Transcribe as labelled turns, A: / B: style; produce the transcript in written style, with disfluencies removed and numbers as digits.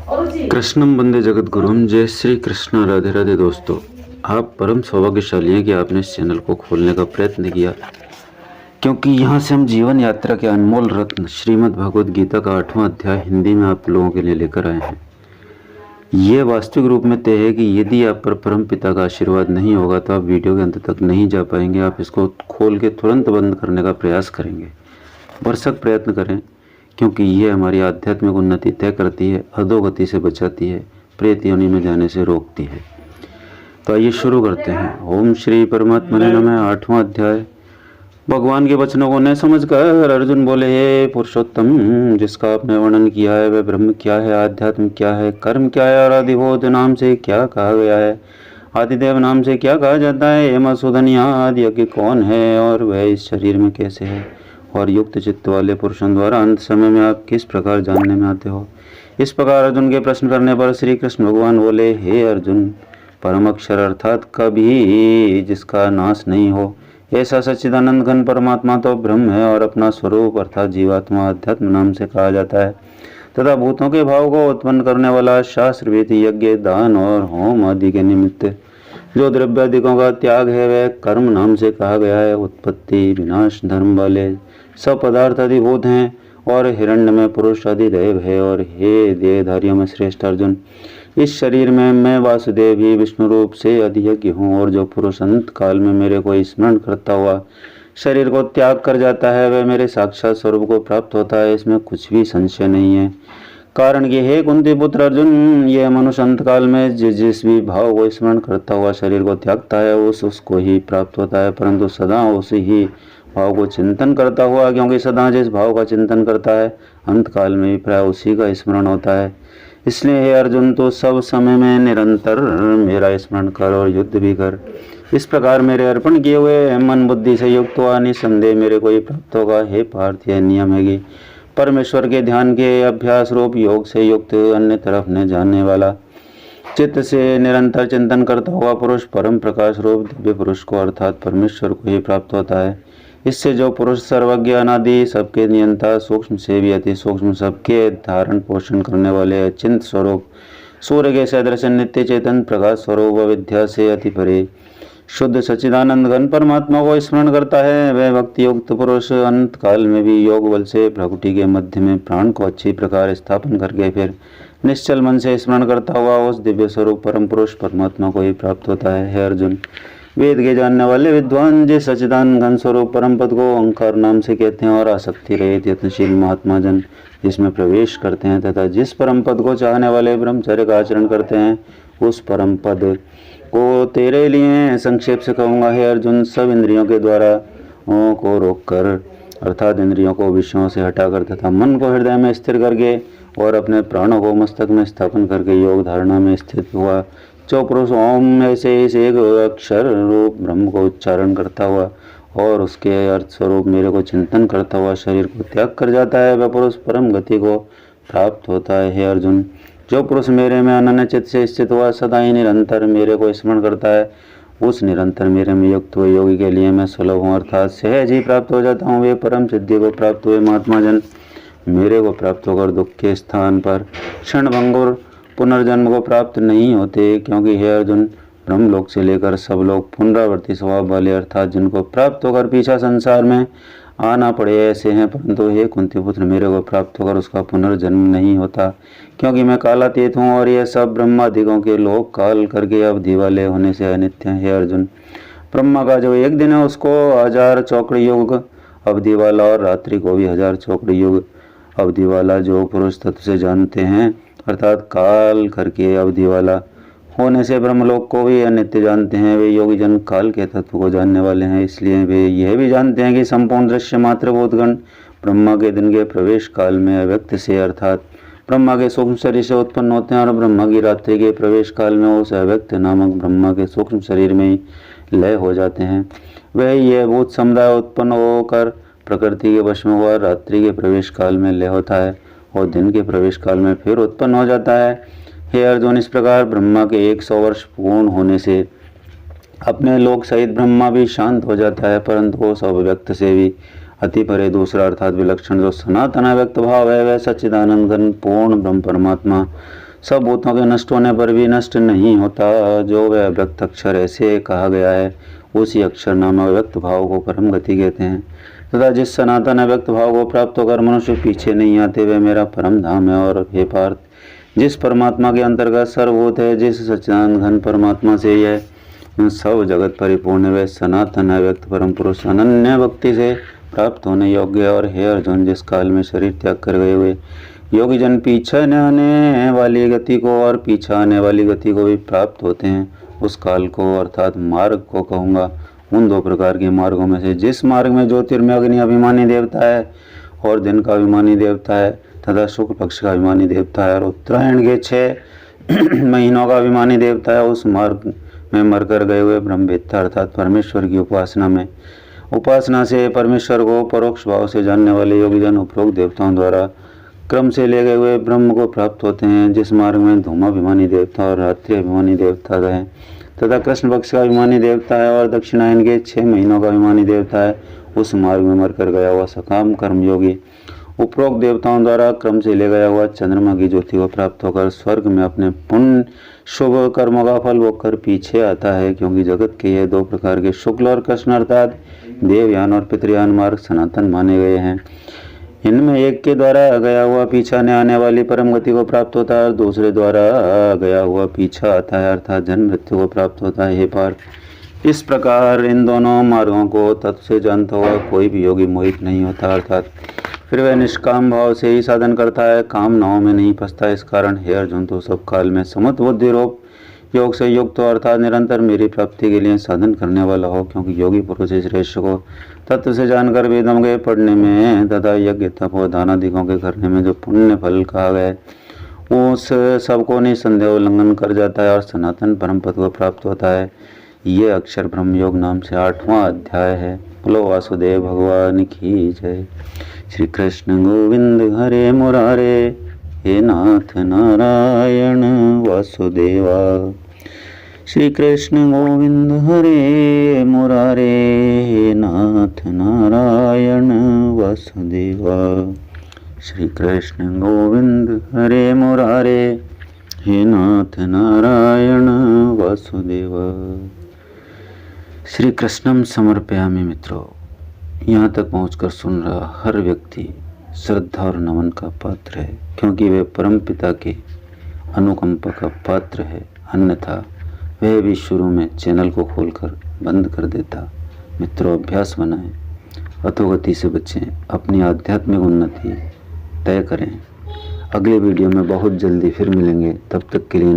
A: कृष्णम वंदे जगत गुरुम। जय श्री कृष्ण। राधे राधे। दोस्तों, आप परम सौभाग्यशाली हैं कि आपने इस चैनल को खोलने का प्रयत्न किया, क्योंकि यहाँ से हम जीवन यात्रा के अनमोल रत्न श्रीमद् भगवद गीता का 8वां अध्याय हिंदी में आप लोगों के लिए लेकर आए हैं। ये वास्तविक रूप में तय है कि यदि आप पर परम पिता का आशीर्वाद नहीं होगा तो आप वीडियो के अंत तक नहीं जा पाएंगे। आप इसको खोल के तुरंत बंद करने का प्रयास करेंगे। भरसक प्रयत्न करें, क्योंकि ये हमारी आध्यात्मिक उन्नति तय करती है, अधोगति से बचाती है, प्रेत योनि में जाने से रोकती है। तो आइए शुरू करते हैं। ओम श्री परमात्मा ने नमः। 8वां अध्याय। भगवान के वचनों को न समझकर अर्जुन बोले, हे पुरुषोत्तम, जिसका आपने वर्णन किया है वह ब्रह्म क्या है, आध्यात्म क्या है, कर्म क्या है और आदिबोध नाम से क्या कहा गया है, आदिदेव नाम से क्या कहा जाता है, हे मधुसूदन आदि यज्ञ कौन है और वह इस शरीर में कैसे है, और युक्त चित्त वाले पुरुषों द्वारा अंत समय में आप किस प्रकार जानने में आते हो। इस प्रकार अर्जुन के प्रश्न करने पर श्री कृष्ण भगवान बोले, हे अर्जुन, परम अक्षर अर्थात कभी जिसका नाश नहीं हो ऐसा सच्चिदानंद घन परमात्मा तो ब्रह्म है, और अपना स्वरूप अर्थात जीवात्मा अध्यात्म नाम से कहा जाता है, तथा भूतों के भाव को उत्पन्न करने वाला शास्त्र विधि यज्ञ दान और होम आदि के निमित्त जो द्रव्यादिकों का त्याग है वह कर्म नाम से कहा गया है। उत्पत्ति विनाश धर्म वाले सब पदार्थ अधिभूत हैं, और हिरण्य में पुरुष अधिदेव है। और हे देहधारियों में श्रेष्ठ अर्जुन, इस शरीर में मैं वासुदेव ही विष्णु रूप से अधियज्ञ हूँ, और जो पुरुष अंत काल में मेरे को स्मरण करता हुआ शरीर को त्याग कर जाता है वह मेरे साक्षात स्वरूप को प्राप्त होता है, इसमें कुछ भी संशय नहीं है। कारण ये हे कुंती पुत्र अर्जुन, यह मनुष्य अंत काल में जिस भी भाव को स्मरण करता हुआ शरीर को त्यागता है उसको ही प्राप्त होता है, परंतु सदा उसी ही भाव को चिंतन करता हुआ, क्योंकि सदा जिस भाव का चिंतन करता है अंत काल में भी प्राय उसी का स्मरण होता है। इसलिए हे अर्जुन, तो सब समय में निरंतर मेरा स्मरण कर और युद्ध भी कर। इस प्रकार मेरे अर्पण किए हुए मन बुद्धि से युक्त हुआ निसंदेह मेरे को ही प्राप्त होगा। हे पार्थ, यह नियम है कि परमेश्वर के ध्यान के अभ्यास रूप योग से युक्त अन्य तरफ न जाने वाला चित्त से निरंतर चिंतन करता हुआ पुरुष परम प्रकाश रूप दिव्य पुरुष को अर्थात परमेश्वर को ही प्राप्त होता है। इससे जो पुरुष सर्वज्ञ अनादि सबके नियंता सूक्ष्म से भी अति सूक्ष्म सबके धारण पोषण करने वाले अचिंत स्वरूप सूर्य के सदृश नित्य चेतन प्रकाश स्वरूप विद्या से अति परे शुद्ध सच्चिदानंद घन परमात्मा को स्मरण करता है, वह भक्ति युक्त पुरुष अनंत काल में भी योग बल से प्रकृति के मध्य में प्राण को अच्छी प्रकार स्थापन करके फिर निश्चल मन से स्मरण करता हुआ उस दिव्य स्वरूप परम पुरुष परमात्मा को ही प्राप्त होता है। हे अर्जुन, वेद के जानने वाले विद्वान जिस सच्चिदानंद घन स्वरूप परम पद को ओंकार नाम से कहते हैं, और आसक्ति रहित यत्नशील महात्मा जन जिसमें प्रवेश करते हैं, तथा जिस परम पद को चाहने वाले ब्रह्मचर्य का आचरण करते हैं, उस परम पद को तेरे लिए संक्षेप से कहूँगा। हे अर्जुन, सब इंद्रियों के द्वारा को रोककर अर्थात इंद्रियों को विषयों से हटाकर तथा मन को हृदय में स्थिर करके और अपने प्राणों को मस्तक में स्थापन करके योग धारणा में स्थित हुआ जो पुरुष ओम में से इस एक अक्षर रूप ब्रह्म को उच्चारण करता हुआ और उसके अर्थ स्वरूप मेरे को चिंतन करता हुआ शरीर को त्याग कर जाता है, वह पुरुष परम गति को प्राप्त होता है। हे अर्जुन, जो पुरुष मेरे में अनन्य चित्त से स्थित हुआ सदा ही निरंतर मेरे को स्मरण करता है, उस निरंतर मेरे में युक्त हुए योगी के लिए मैं सुलभ हूँ अर्थात सहज ही प्राप्त हो जाता हूँ। वे परम सिद्धि को प्राप्त हुए महात्मा जन मेरे को प्राप्त होकर दुख के स्थान पर क्षण भंगुर पुनर्जन्म को प्राप्त नहीं होते, क्योंकि हे अर्जुन, ब्रह्मलोक से लेकर सब लोग पुनरावर्ती स्वभाव वाले अर्थात जिनको प्राप्त होकर पीछा संसार में आना पड़े ऐसे हैं, परंतु हे कुंती पुत्र, मेरे को प्राप्त होकर उसका पुनर्जन्म नहीं होता, क्योंकि मैं कालातीत हूँ और यह सब ब्रह्मादिकों के लोग काल करके अवधि वाले होने से अनित्य हैं। हे अर्जुन, ब्रह्मा का जो एक दिन है उसको 1000 चौकड़ी युग अवधि वाला और रात्रि को भी 1000 चौकड़ी युग अवधि वाला जो पुरुष तत्व से जानते हैं अर्थात काल करके अवधि वाला होने से ब्रह्मलोक को भी अनित्य जानते हैं, वे योगी जन काल के तत्व को जानने वाले हैं। इसलिए वे यह भी जानते हैं कि संपूर्ण दृश्य मात्र बोधगण ब्रह्मा के दिन के प्रवेश काल में अव्यक्त से अर्थात ब्रह्मा के सूक्ष्म शरीर से उत्पन्न होते हैं, और ब्रह्मा की रात्रि के प्रवेश काल में उस अव्यक्त नामक ब्रह्मा के सूक्ष्म शरीर में ही लय हो जाते हैं। वह यह भूत समुदाय उत्पन्न होकर प्रकृति के वश में हुआ रात्रि के प्रवेश काल में लय होता है और दिन के प्रवेश काल में फिर उत्पन्न हो जाता है। हे अर्जुन, इस प्रकार ब्रह्मा के 100 वर्ष पूर्ण होने से अपने लोक सहित ब्रह्मा भी शांत हो जाता है, परंतु उस अव्यक्त से भी अति परे दूसरा अर्थात विलक्षण जो सनातन व्यक्त भाव है, वह सच्चिदानंद घन पूर्ण ब्रह्म परमात्मा सब भूतों के नष्ट होने पर भी नष्ट नहीं होता। जो वह अव्यक्त अक्षर ऐसे कहा गया है, उसी अक्षर नाम अव्यक्त भाव को परम गति कहते हैं। तथा जिस सनातन अव्यक्त भाव को प्राप्त होकर मनुष्य पीछे नहीं आते, वे मेरा परम धाम है। और हे पार्थ, जिस परमात्मा के अंतर्गत सर्वभूत है, जिस सच्चिदानंद घन परमात्मा से यह सब जगत परिपूर्ण है, वह सनातन अव्यक्त परम पुरुष अनन्य भक्ति से प्राप्त होने योग्य है। और हे अर्जुन, जिस काल में शरीर त्याग कर गए हुए योगी जन पीछे आने वाली गति को और पीछे आने वाली गति को भी प्राप्त होते हैं, उस काल को अर्थात मार्ग को कहूँगा। उन दो प्रकार के मार्गों में से जिस मार्ग में ज्योतिर्मय अग्नि अभिमानी देवता है और दिन का अभिमानी देवता है तथा शुक्ल पक्ष का अभिमानी देवता है और उत्तरायण के 6 महीनों का अभिमानी देवता है, उस मार्ग में मरकर गए हुए ब्रह्मवेत्ता अर्थात परमेश्वर की उपासना से परमेश्वर को परोक्ष भाव से जानने वाले योगीजन उपरोक्त देवताओं द्वारा क्रम से ले गए हुए ब्रह्म को प्राप्त होते हैं। जिस मार्ग में धूमाभिमानी देवता और रात्रि अभिमानी देवता है तथा कृष्ण पक्ष का अभिमानी देवता है और दक्षिणायन के 6 महीनों का अभिमानी देवता है, उस मार्ग में मरकर गया हुआ सकाम कर्मयोगी उपरोक्त देवताओं द्वारा क्रम से ले गया हुआ चंद्रमा की ज्योति को प्राप्त होकर स्वर्ग में अपने पुण्य शुभ कर्मों का फल भोगकर पीछे आता है। क्योंकि जगत के ये 2 प्रकार के शुक्ल और कृष्ण अर्थात देवयान और पितृयान मार्ग सनातन माने गए हैं। इनमें एक के द्वारा गया हुआ पीछा आने वाली परम गति को प्राप्त होता है और दूसरे द्वारा गया हुआ पीछा आता है अर्थात जन्म मृत्यु को प्राप्त होता है। हे पार्थ, इस प्रकार इन दोनों मार्गों को तत्व से जानता हुआ कोई भी योगी मोहित नहीं होता, अर्थात फिर वह निष्काम भाव से ही साधन करता है, कामनाओं में नहीं फंसता। इस कारण हे अर्जुन, तो सब काल में समत्व बुद्धि रूप योग से युक्त हो अर्थात निरंतर मेरी प्राप्ति के लिए साधन करने वाला हो। क्योंकि योगी पुरुष इस रहस्य को तत्व से जानकर वेदों के पढ़ने में तथा यज्ञ तप और दान आदिकों के करने में जो पुण्य फल कहा गया है, उस सबको निसंदेह उल्लंघन कर जाता है और सनातन परम पद को प्राप्त होता है। ये अक्षर ब्रह्म योग नाम से 8वां अध्याय है। बोलो वासुदेव भगवान की जय। श्री कृष्ण गोविंद हरे मुरारे, हे नाथ नारायण वासुदेवा। श्री कृष्ण गोविंद हरे मुरारे, हे नाथ नारायण वासुदेवा। श्री कृष्ण गोविंद हरे मुरारे, हे नाथ नारायण वासुदेवा। श्री कृष्णम समर्पयामि। मित्रों, यहाँ तक पहुँचकर सुन रहा हर व्यक्ति श्रद्धा और नमन का पात्र है, क्योंकि वे परम पिता के अनुकंपा का पात्र है। अन्यथा वह भी शुरू में चैनल को खोलकर बंद कर देता। मित्रों, अभ्यास बनाएं, अधोगति से बचें, अपनी आध्यात्मिक उन्नति तय करें। अगले वीडियो में बहुत जल्दी फिर मिलेंगे, तब तक के लिए